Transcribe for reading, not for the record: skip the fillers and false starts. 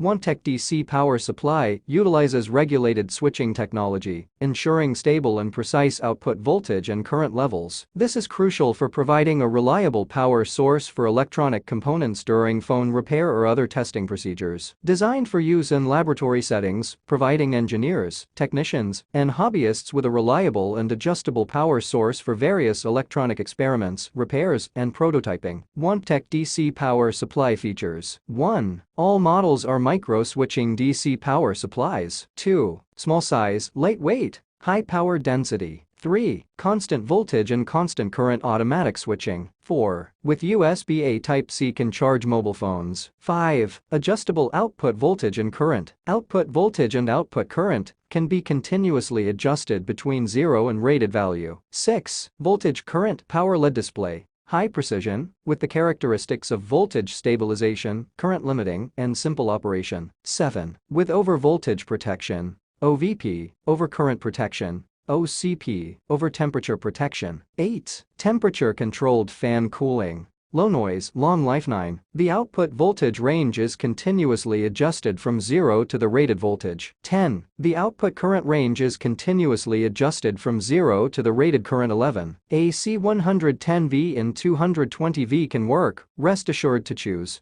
Wanptek DC power supply utilizes regulated switching technology, ensuring stable and precise output voltage and current levels. This is crucial for providing a reliable power source for electronic components during phone repair or other testing procedures. Designed for use in laboratory settings, providing engineers, technicians, and hobbyists with a reliable and adjustable power source for various electronic experiments, repairs, and prototyping. Wanptek DC power supply features. 1. All models are micro-switching DC power supplies. 2. Small size, lightweight, high power density. 3. Constant voltage and constant current automatic switching. 4. With USB-A Type-C can charge mobile phones. 5. Adjustable output voltage and current. Output voltage and output current can be continuously adjusted between 0 and rated value. 6. Voltage current power LED display. High precision, with the characteristics of voltage stabilization, current limiting, and simple operation. 7. With over-voltage protection, OVP, over-current protection, OCP, over-temperature protection. 8. Temperature-controlled fan cooling. Low noise, long life. 9. The output voltage range is continuously adjusted from 0 to the rated voltage. 10. The output current range is continuously adjusted from 0 to the rated current. 11. AC 110V and 220V can work, rest assured to choose